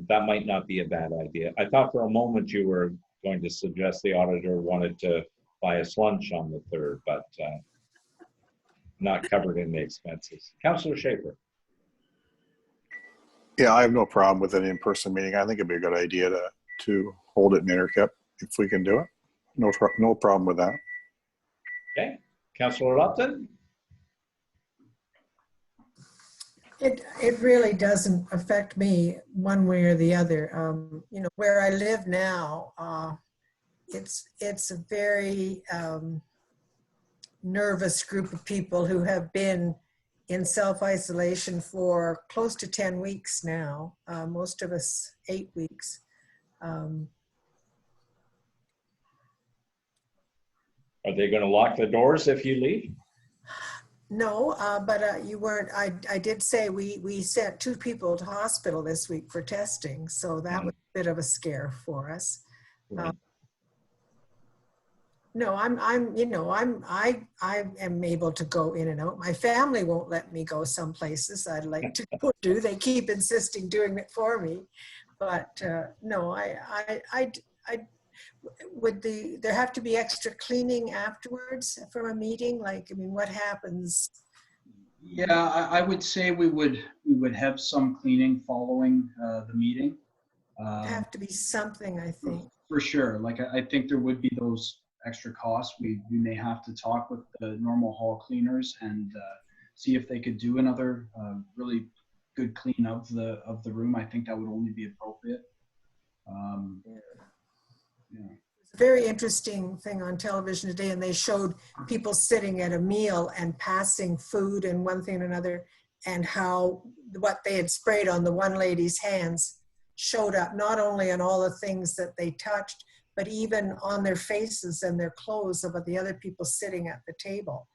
that might not be a bad idea. I thought for a moment you were going to suggest the auditor wanted to buy us lunch on the 3rd, but not covered in the expenses. Councillor Schaefer. Yeah, I have no problem with an in-person meeting. I think it'd be a good idea to hold it in Interkip if we can do it. No problem with that. Okay, Councillor Lupton. It really doesn't affect me one way or the other. You know, where I live now, it's a very nervous group of people who have been in self-isolation for close to 10 weeks now, most of us 8 weeks. Are they going to lock the doors if you leave? No, but you weren't, I did say we sent 2 people to hospital this week for testing, so that was a bit of a scare for us. No, I am able to go in and out. My family won't let me go some places I'd like to go to. They keep insisting doing it for me. But no, would there have to be extra cleaning afterwards from a meeting? Like, I mean, what happens? Yeah, I would say we would have some cleaning following the meeting. Have to be something, I think. For sure. Like, I think there would be those extra costs. We may have to talk with the normal hall cleaners and see if they could do another really good clean of the room. I think that would only be appropriate. Yeah. It's a very interesting thing on television today, and they showed people sitting at a meal and passing food and one thing and another, and how what they had sprayed on the one lady's hands showed up not only on all the things that they touched, but even on their faces and their clothes of the other people sitting at the table.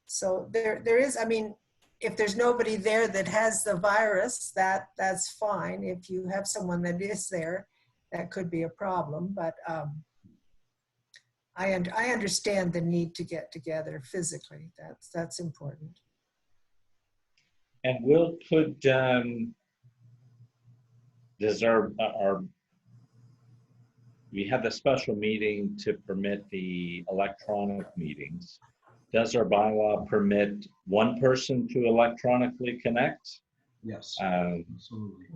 So there is, I mean, if there's nobody there that has the virus, that's fine. If you have someone that is there, that could be a problem. But I understand the need to get together physically. That's important. And Will, does we had the special meeting to permit the electronic meetings. Does our bylaw permit one person to electronically connect? Yes, absolutely.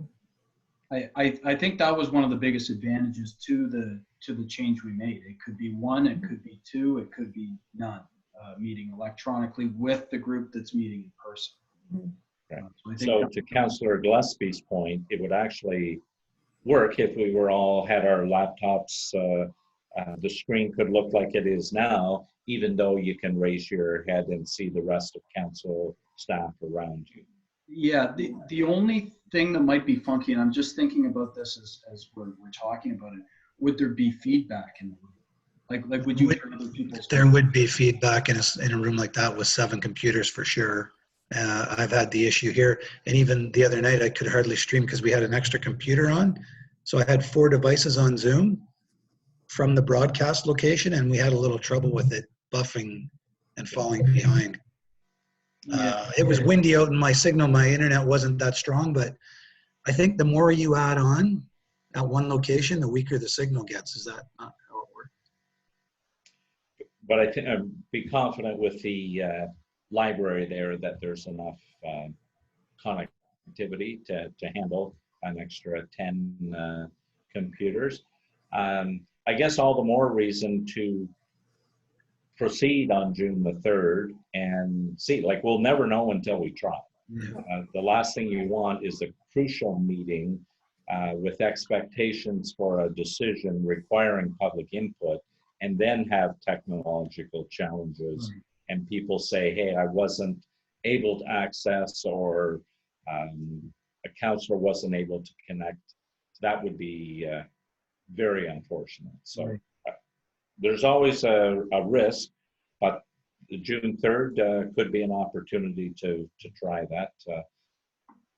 I think that was one of the biggest advantages to the change we made. It could be 1, it could be 2, it could be none meeting electronically with the group that's meeting in person. Okay. So to Councillor Gillespie's point, it would actually work if we were all had our laptops. The screen could look like it is now, even though you can raise your head and see the rest of council staff around you. Yeah, the only thing that might be funky, and I'm just thinking about this as we're talking about it, would there be feedback in the room? Like would you hear other people's? There would be feedback in a room like that with 7 computers for sure. I've had the issue here, and even the other night I could hardly stream because we had an extra computer on. So I had 4 devices on Zoom from the broadcast location, and we had a little trouble with it buffing and falling behind. It was windy out, and my internet wasn't that strong, but I think the more you add on at one location, the weaker the signal gets. Is that not how it works? But I think I'd be confident with the library there that there's enough connectivity to handle an extra 10 computers. I guess all the more reason to proceed on June the 3rd and see, like, we'll never know until we try. The last thing you want is a crucial meeting with expectations for a decision requiring public input, and then have technological challenges and people say, hey, I wasn't able to access, or a counselor wasn't able to connect. That would be very unfortunate. So there's always a risk, but the June 3rd could be an opportunity to try that.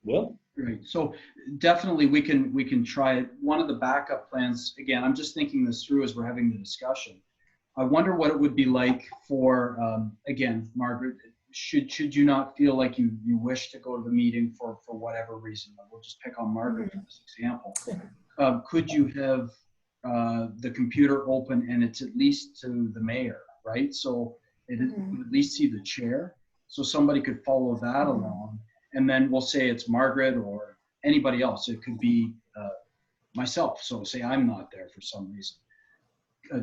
Will? Right. So definitely we can try it. One of the backup plans, again, I'm just thinking this through as we're having the discussion. I wonder what it would be like for, again, Margaret, should you not feel like you wish to go to the meeting for whatever reason, we'll just pick on Margaret for this example. Could you have the computer open and it's at least to the mayor, right? So it would at least see the chair. So somebody could follow that along. And then we'll say it's Margaret or anybody else. It could be myself. So say I'm not there for some reason.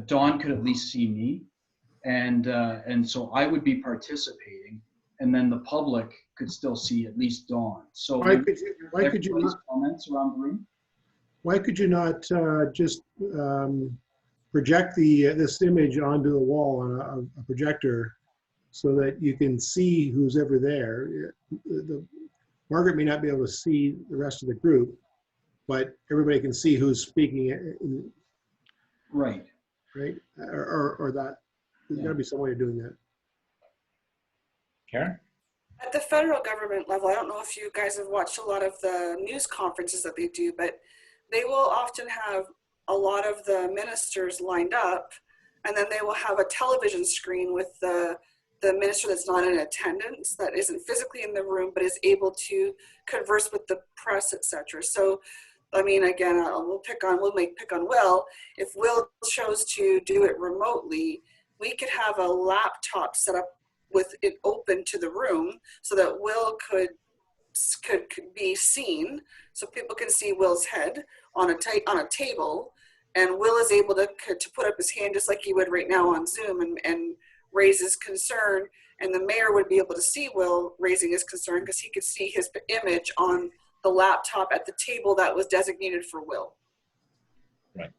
Dawn could at least see me. And so I would be participating. And then the public could still see at least Dawn. So why could you not, comments around the room? why could you not just project this image onto the wall on a projector so that you can see who's ever there? Margaret may not be able to see the rest of the group, but everybody can see who's speaking. Right. Right? Or that. There's got to be some way of doing that. Karen? At the federal government level, I don't know if you guys have watched a lot of the news conferences that they do, but they will often have a lot of the ministers lined up, and then they will have a television screen with the minister that's not in attendance, that isn't physically in the room, but is able to converse with the press, etc. So, I mean, again, we'll pick on Will. If Will chose to do it remotely, we could have a laptop set up with it open to the room so that Will could be seen, so people can see Will's head on a table, and Will is able to put up his hand just like he would right now on Zoom and raise his concern, and the mayor would be able to see Will raising his concern because he could see his image on the laptop at the table that was designated for Will. Right.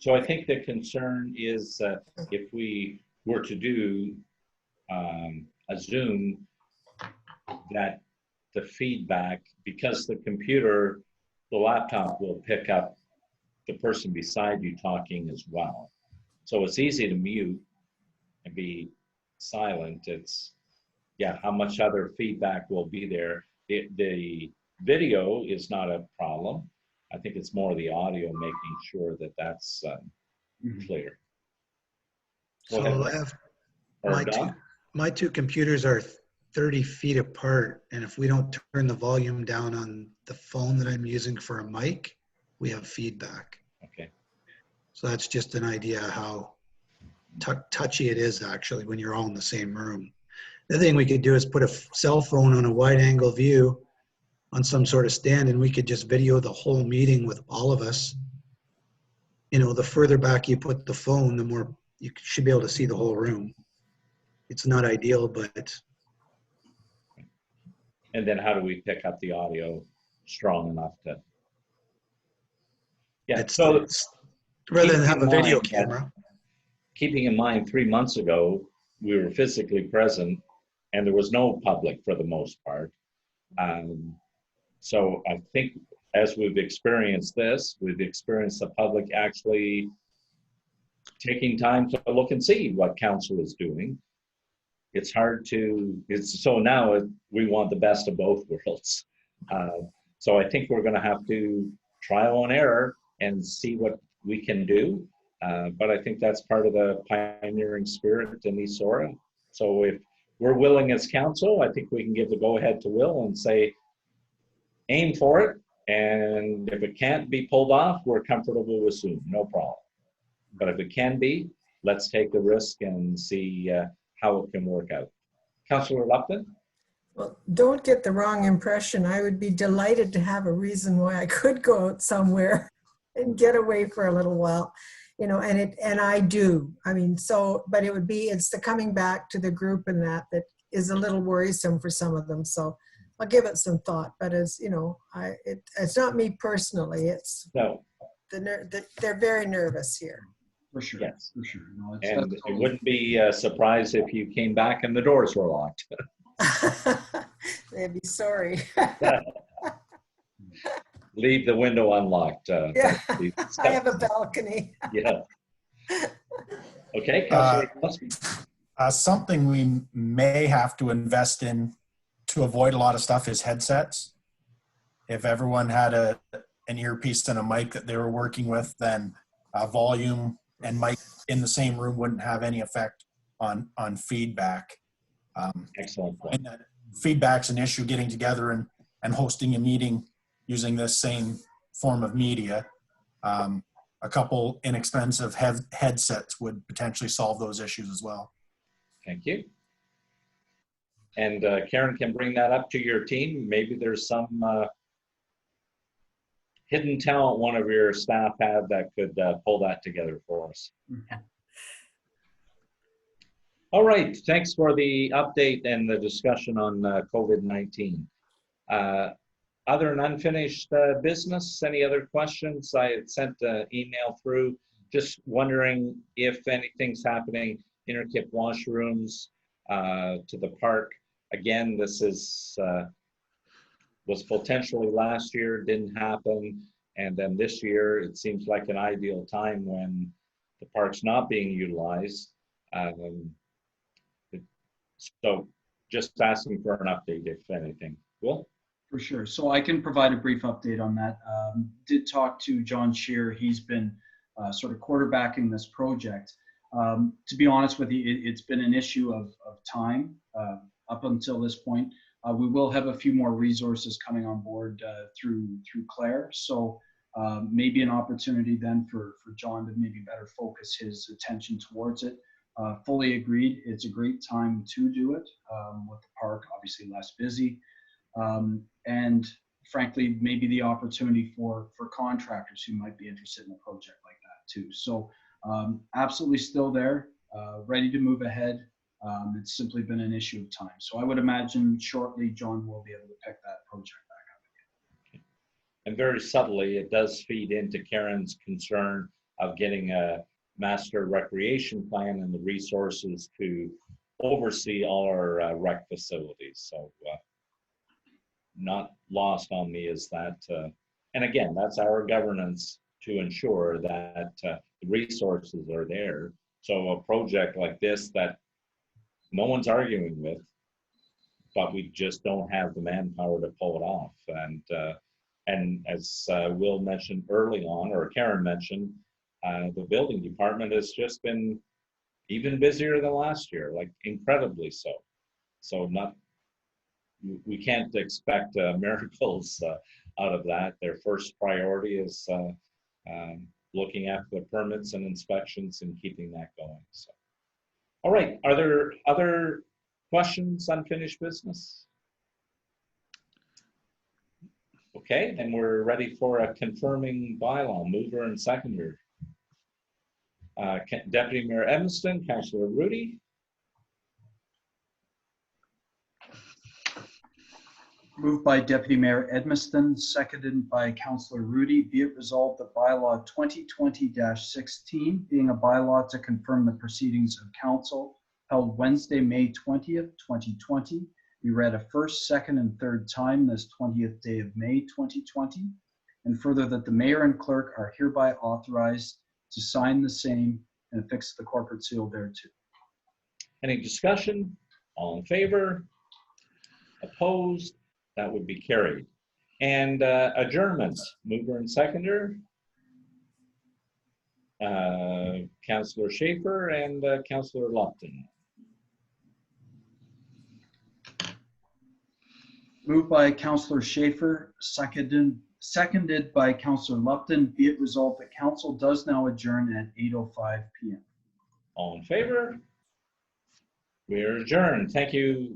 So I think the concern is if we were to do a Zoom, that the feedback, because the laptop will pick up the person beside you talking as well. So it's easy to mute and be silent. It's, how much other feedback will be there. The video is not a problem. I think it's more the audio, making sure that that's clear. So I have my two computers are 30 feet apart, and if we don't turn the volume down on the phone that I'm using for a mic, we have feedback. Okay. So that's just an idea how touchy it is actually when you're all in the same room. The other thing we could do is put a cell phone on a wide angle view on some sort of stand, and we could just video the whole meeting with all of us. You know, the further back you put the phone, the more you should be able to see the whole room. It's not ideal, but. And then how do we pick up the audio strong enough to? Yeah, so rather than have a video camera. Keeping in mind, 3 months ago, we were physically present and there was no public for the most part. So I think as we've experienced this, we've experienced the public actually taking time to look and see what council is doing. It's hard to, so now we want the best of both worlds. So I think we're going to have to trial and error and see what we can do. But I think that's part of the pioneering spirit in East Zorra. So if we're willing as council, I think we can give the go-ahead to Will and say, aim for it. And if it can't be pulled off, we're comfortable with Zoom, no problem. But if it can be, let's take the risk and see how it can work out. Councillor Lupton? Well, don't get the wrong impression. I would be delighted to have a reason why I could go out somewhere and get away for a little while, you know, and I do. I mean, so, but it's the coming back to the group and that is a little worrisome for some of them. So I'll give it some thought, but as you know, it's not me personally. It's no. they're very nervous here. For sure. Yes. For sure. No, And that's it totally- wouldn't be surprised if you came back and the doors were locked. They'd be sorry. Leave the window unlocked. Yeah, That'd be I have a balcony. Yeah. Okay, Councillor Gillespie. Something we may have to invest in to avoid a lot of stuff is headsets. If everyone had an earpiece and a mic that they were working with, then volume and mic in the same room wouldn't have any effect on feedback. Excellent point. And that feedback's an issue getting together and hosting a meeting using this same form of media. A couple inexpensive headsets would potentially solve those issues as well. Thank you. And Karen can bring that up to your team. Maybe there's some hidden talent one of your staff had that could pull that together for us. All right, thanks for the update and the discussion on COVID-19. Other and unfinished business, any other questions? I had sent an email through, just wondering if anything's happening, Interkip washrooms to the park. Again, this is was potentially last year, didn't happen. And then this year, it seems like an ideal time when the park's not being utilized. So just asking for an update, if anything. Will? For sure. So I can provide a brief update on that. Did talk to John Shear. He's been sort of quarterbacking this project. To be honest with you, it's been an issue of time up until this point. We will have a few more resources coming on board through Claire. So maybe an opportunity then for John to maybe better focus his attention towards it. Fully agreed. It's a great time to do it with the park, obviously less busy. And frankly, maybe the opportunity for contractors who might be interested in a project like that too. So absolutely still there, ready to move ahead. It's simply been an issue of time. So I would imagine shortly John will be able to pick that project back up again. And very subtly, it does feed into Karen's concern of getting a master recreation plan and the resources to oversee all our rec facilities. So not lost on me is that, and again, that's our governance to ensure that the resources are there. So a project like this that no one's arguing with, but we just don't have the manpower to pull it off. And as Will mentioned early on, or Karen mentioned, the building department has just been even busier than last year, like incredibly so. So we can't expect miracles out of that. Their first priority is looking after the permits and inspections and keeping that going. So, all right, are there other questions, unfinished business? Okay, then we're ready for a confirming bylaw, mover and seconder. Deputy Mayor Evanston, Councillor Rudy. Moved by Deputy Mayor Edmiston, seconded by Councillor Rudy. Be it resolved that bylaw 2020-16, being a bylaw to confirm the proceedings of council held Wednesday, May 20th, 2020, be read a first, second, and third time this 20th day of May 2020, and further that the mayor and clerk are hereby authorized to sign the same and affix the corporate seal thereto. Any discussion? All in favor? Opposed? That would be carried. And adjournment, mover and seconder. Councillor Schaefer and Councillor Lupton. Moved by Councillor Schaefer, seconded by Councillor Lupton. Be it resolved that council does now adjourn at 8:05 p.m. All in favor? We are adjourned. Thank you.